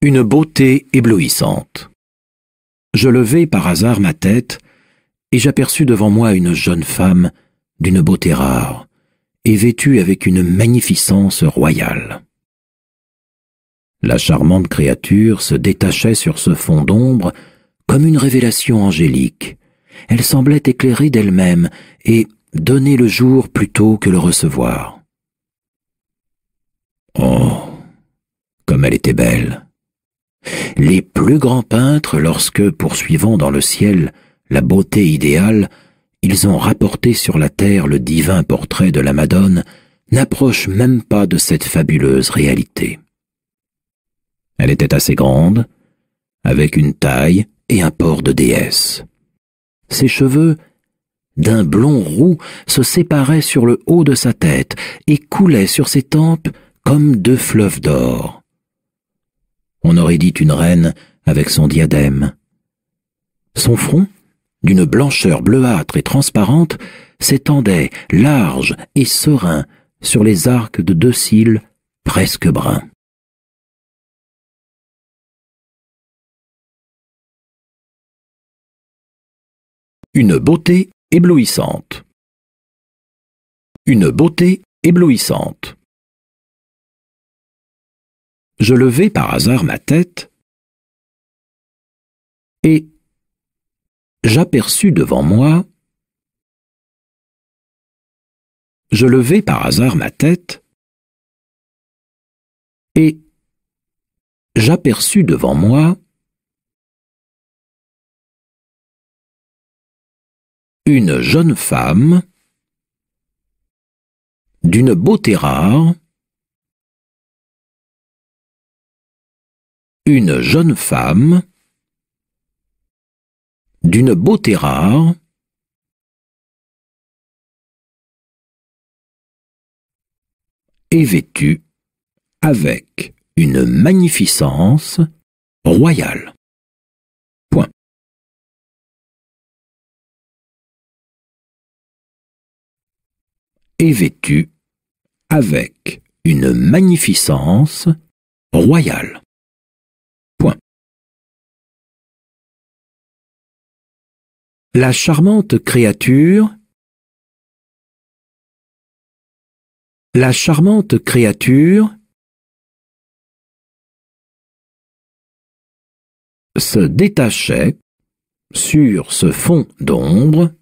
Une beauté éblouissante. Je levai par hasard ma tête, et j'aperçus devant moi une jeune femme d'une beauté rare, et vêtue avec une magnificence royale. La charmante créature se détachait sur ce fond d'ombre comme une révélation angélique. Elle semblait éclairer d'elle-même et donner le jour plutôt que le recevoir. Oh, comme elle était belle! Les plus grands peintres, lorsque, poursuivant dans le ciel la beauté idéale, ils ont rapporté sur la terre le divin portrait de la Madone, n'approchent même pas de cette fabuleuse réalité. Elle était assez grande, avec une taille et un port de déesse. Ses cheveux, d'un blond roux, se séparaient sur le haut de sa tête et coulaient sur ses tempes comme deux fleuves d'or. On aurait dit une reine avec son diadème. Son front, d'une blancheur bleuâtre et transparente, s'étendait large et serein sur les arcs de deux cils presque bruns. Une beauté éblouissante. Une beauté éblouissante. Je levai par hasard ma tête et j'aperçus devant moi. Je levai par hasard ma tête et j'aperçus devant moi une jeune femme d'une beauté rare, une jeune femme d'une beauté rare, et vêtue avec une magnificence royale. Point. Et vêtue avec une magnificence royale. Point. La charmante créature se détachait sur ce fond d'ombre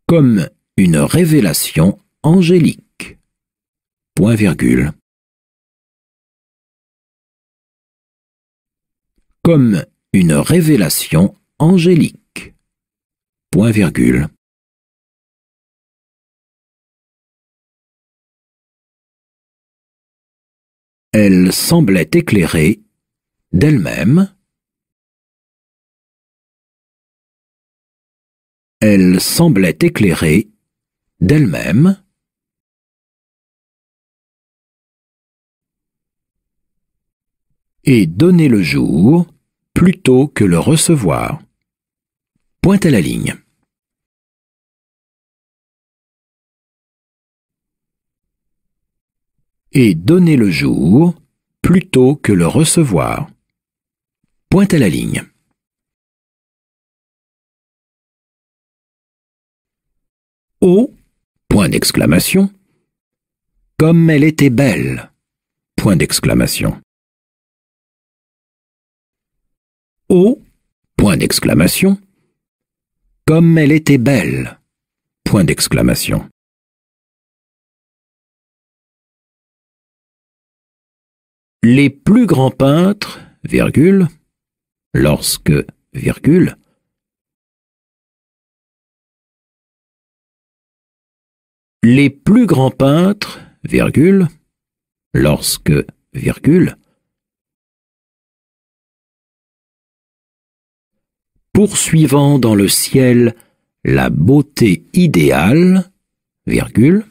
comme une révélation angélique. Point virgule. Comme une révélation angélique. Point virgule. Elle semblait éclairer d'elle-même. Elle semblait éclairer d'elle-même. Et donner le jour plutôt que le recevoir. Point à la ligne. Et donner le jour plutôt que le recevoir. Point à la ligne. Oh, point d'exclamation, comme elle était belle. Point d'exclamation. Oh, point d'exclamation, comme elle était belle. Point d'exclamation. Les plus grands peintres, virgule, lorsque, virgule, les plus grands peintres, virgule, lorsque, virgule, poursuivant dans le ciel la beauté idéale, virgule,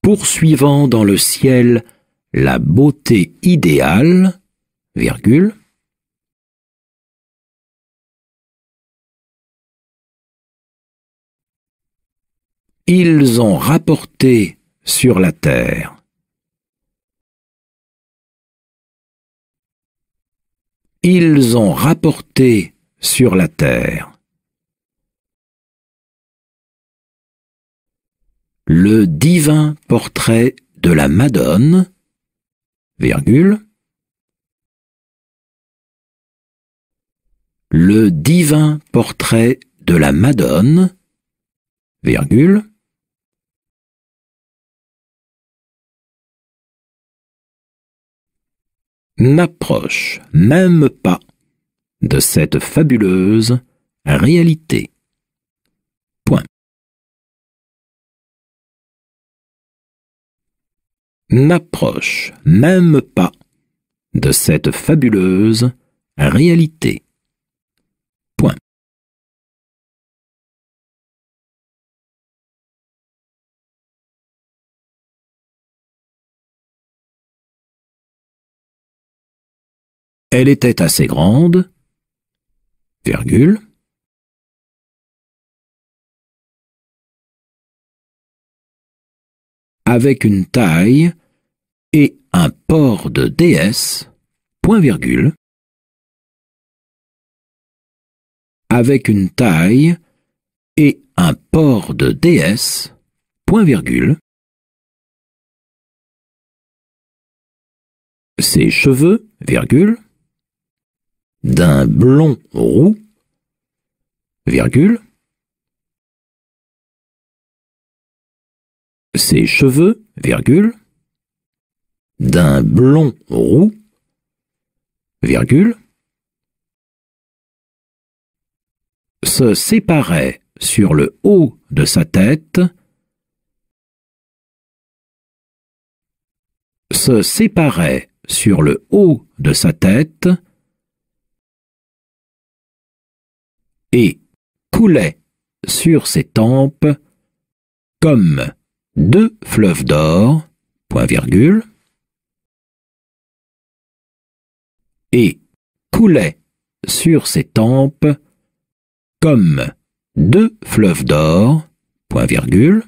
poursuivant dans le ciel la beauté idéale, virgule, ils ont rapporté sur la terre. Ils ont rapporté sur la terre. Le divin portrait de la Madone, virgule, le divin portrait de la Madone, virgule, n'approche même pas de cette fabuleuse réalité. Point. N'approche même pas de cette fabuleuse réalité. Point. Elle était assez grande, virgule, avec une taille et un port de déesse, point virgule, avec une taille et un port de déesse, point virgule, ses cheveux, virgule, d'un blond roux, virgule, ses cheveux, virgule, d'un blond roux, virgule, se séparaient sur le haut de sa tête, se séparaient sur le haut de sa tête et coulaient sur ses tempes comme deux fleuves d'or, point virgule, et coulaient sur ses tempes comme deux fleuves d'or, point virgule,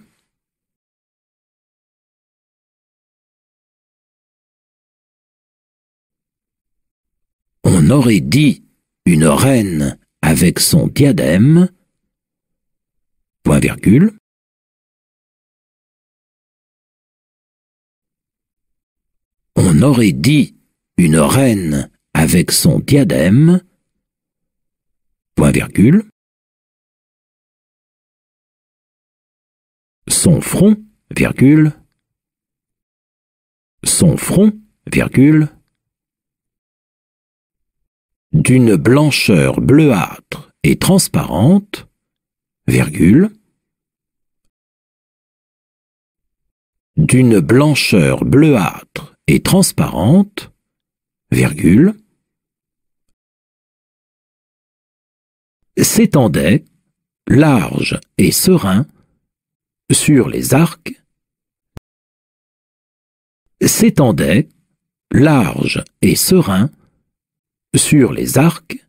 on aurait dit une reine avec son diadème, point virgule, on aurait dit une reine avec son diadème, point virgule, son front, virgule, son front, virgule, d'une blancheur bleuâtre et transparente, virgule, d'une blancheur bleuâtre et transparente, virgule, s'étendait, large et serein, sur les arcs, s'étendait, large et serein, sur les arcs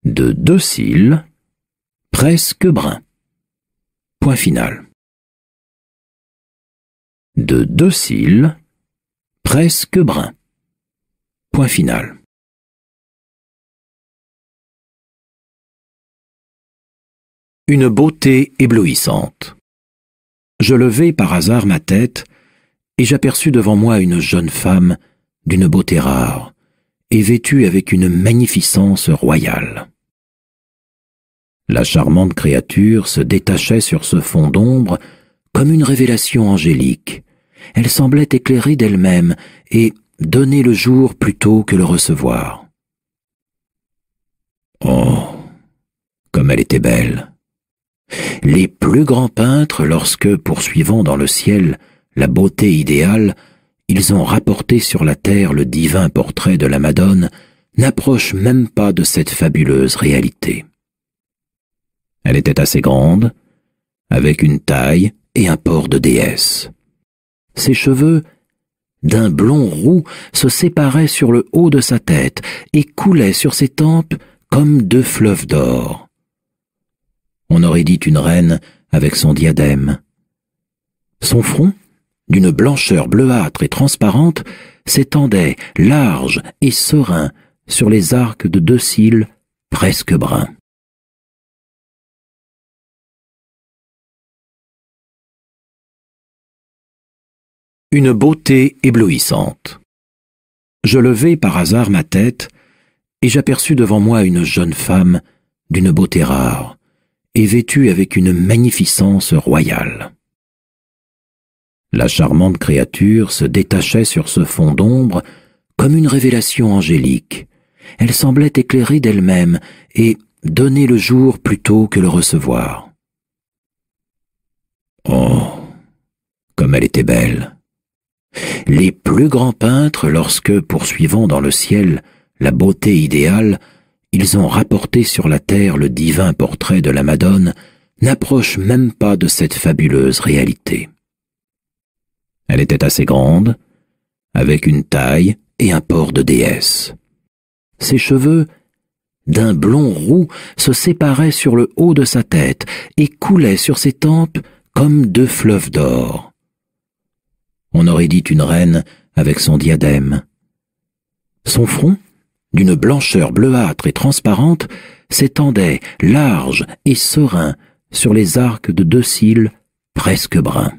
de deux cils, presque bruns. Point final. De deux cils, presque bruns. Point final. Une beauté éblouissante. Je levai par hasard ma tête et j'aperçus devant moi une jeune femme d'une beauté rare et vêtue avec une magnificence royale. La charmante créature se détachait sur ce fond d'ombre comme une révélation angélique. Elle semblait éclairer d'elle-même et donner le jour plutôt que le recevoir. Oh, comme elle était belle! Les plus grands peintres, lorsque, poursuivant dans le ciel la beauté idéale, ils ont rapporté sur la terre le divin portrait de la Madone, n'approchent même pas de cette fabuleuse réalité. Elle était assez grande, avec une taille et un port de déesse. Ses cheveux, d'un blond roux, se séparaient sur le haut de sa tête et coulaient sur ses tempes comme deux fleuves d'or. On aurait dit une reine avec son diadème. Son front, d'une blancheur bleuâtre et transparente, s'étendait large et serein sur les arcs de 2 cils presque bruns. Une beauté éblouissante. Je levai par hasard ma tête, et j'aperçus devant moi une jeune femme d'une beauté rare, et vêtue avec une magnificence royale. La charmante créature se détachait sur ce fond d'ombre comme une révélation angélique. Elle semblait éclairer d'elle-même et donner le jour plutôt que le recevoir. Oh, comme elle était belle! Les plus grands peintres, lorsque, poursuivant dans le ciel la beauté idéale, ils ont rapporté sur la terre le divin portrait de la Madone, n'approchent même pas de cette fabuleuse réalité. Elle était assez grande, avec une taille et un port de déesse. Ses cheveux, d'un blond roux, se séparaient sur le haut de sa tête et coulaient sur ses tempes comme 2 fleuves d'or. On aurait dit une reine avec son diadème. Son front, d'une blancheur bleuâtre et transparente, s'étendait large et serein sur les arcs de 2 cils presque bruns.